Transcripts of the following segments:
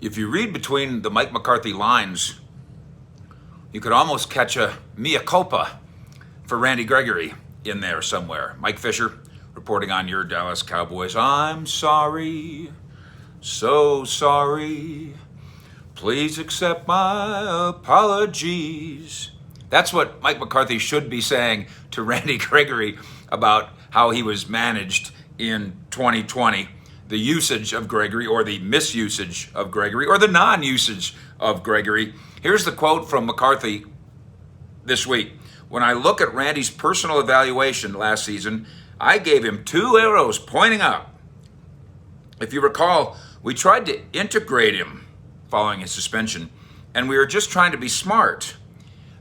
If you read between the Mike McCarthy lines, you could almost catch a mea culpa for Randy Gregory in there somewhere. Mike Fisher reporting on your Dallas Cowboys. I'm sorry, so sorry. Please accept my apologies. That's what Mike McCarthy should be saying to Randy Gregory about how he was managed in 2020. The usage of Gregory, or the misusage of Gregory, or the non-usage of Gregory. Here's the quote from McCarthy this week. When I look at Randy's personal evaluation last season, I gave him 2 arrows pointing up. If you recall, we tried to integrate him following his suspension, and we were just trying to be smart.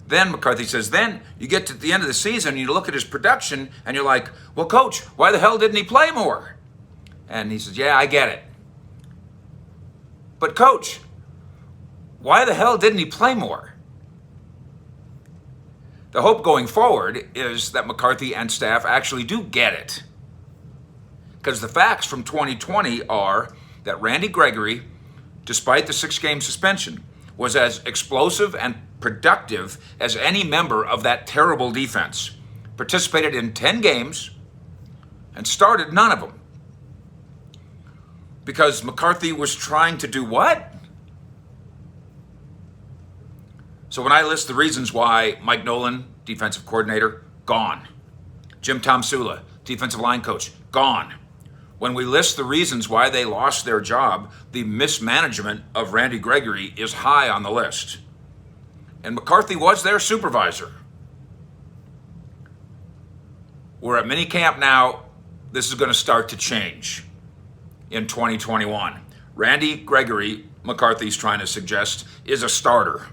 Then, McCarthy says, then you get to the end of the season, and you look at his production, and you're like, well, coach, why the hell didn't he play more? And he says, yeah, I get it. But coach, why the hell didn't he play more? The hope going forward is that McCarthy and staff actually do get it. Because the facts from 2020 are that Randy Gregory, despite the 6-game suspension, was as explosive and productive as any member of that terrible defense. Participated in 10 games and started none of them. Because McCarthy was trying to do what? So when I list the reasons why Mike Nolan, defensive coordinator, gone. Jim Tomsula, defensive line coach, gone. When we list the reasons why they lost their job, the mismanagement of Randy Gregory is high on the list. And McCarthy was their supervisor. We're at minicamp now. This is going to start to change in 2021. Randy Gregory, McCarthy's trying to suggest, is a starter.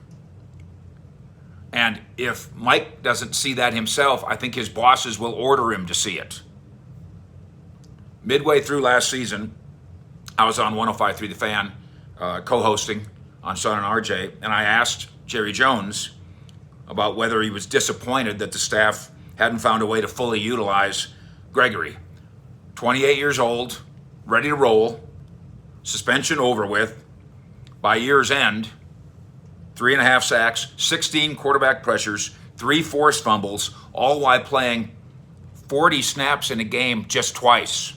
And if Mike doesn't see that himself, I think his bosses will order him to see it. Midway through last season, I was on 105.3 The Fan, co-hosting on Son and RJ, and I asked Jerry Jones about whether he was disappointed that the staff hadn't found a way to fully utilize Gregory. 28 years old, ready to roll, suspension over with. By year's end, 3.5 sacks, 16 quarterback pressures, 3 forced fumbles, all while playing 40 snaps in a game just twice.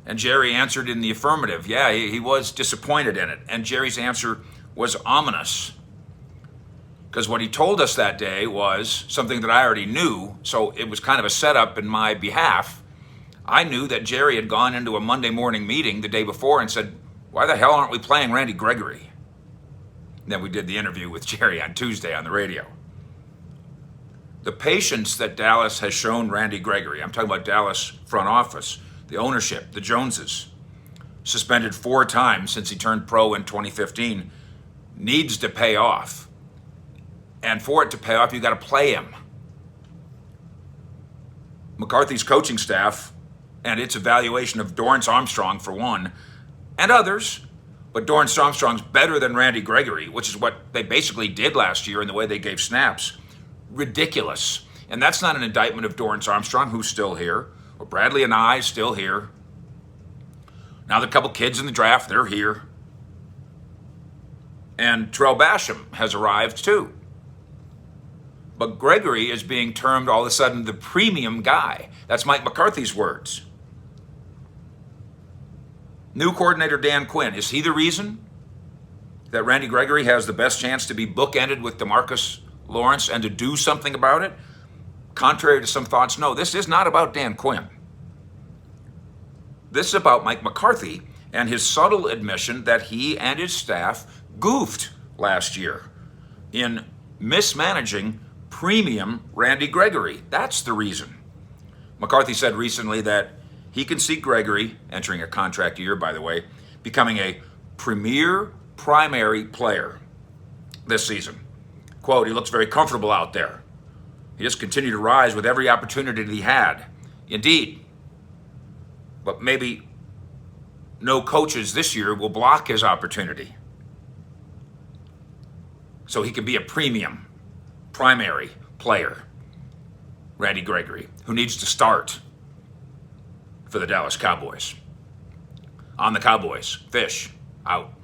And Jerry answered in the affirmative. Yeah, he was disappointed in it. And Jerry's answer was ominous. Because what he told us that day was something that I already knew, so it was kind of a setup in my behalf. I knew that Jerry had gone into a Monday morning meeting the day before and said, why the hell aren't we playing Randy Gregory? And then we did the interview with Jerry on Tuesday on the radio. The patience that Dallas has shown Randy Gregory, I'm talking about Dallas front office, the ownership, the Joneses, suspended 4 times since he turned pro in 2015, needs to pay off. And for it to pay off, you got to play him. McCarthy's coaching staff and its evaluation of Dorrance Armstrong, for one, and others, but Dorrance Armstrong's better than Randy Gregory, which is what they basically did last year in the way they gave snaps. Ridiculous. And that's not an indictment of Dorrance Armstrong, who's still here, or Bradley and I still here. Now the couple kids in the draft, they're here. And Terrell Basham has arrived too. But Gregory is being termed all of a sudden the premium guy. That's Mike McCarthy's words. New coordinator Dan Quinn, is he the reason that Randy Gregory has the best chance to be bookended with DeMarcus Lawrence and to do something about it? Contrary to some thoughts, no, this is not about Dan Quinn. This is about Mike McCarthy and his subtle admission that he and his staff goofed last year in mismanaging premium Randy Gregory. That's the reason. McCarthy said recently that he can see Gregory, entering a contract year, by the way, becoming a premier primary player this season. Quote, he looks very comfortable out there. He just continued to rise with every opportunity that he had. Indeed. But maybe no coaches this year will block his opportunity. So he can be a premium primary player, Randy Gregory, who needs to start for the Dallas Cowboys. On the Cowboys, Fish. Out.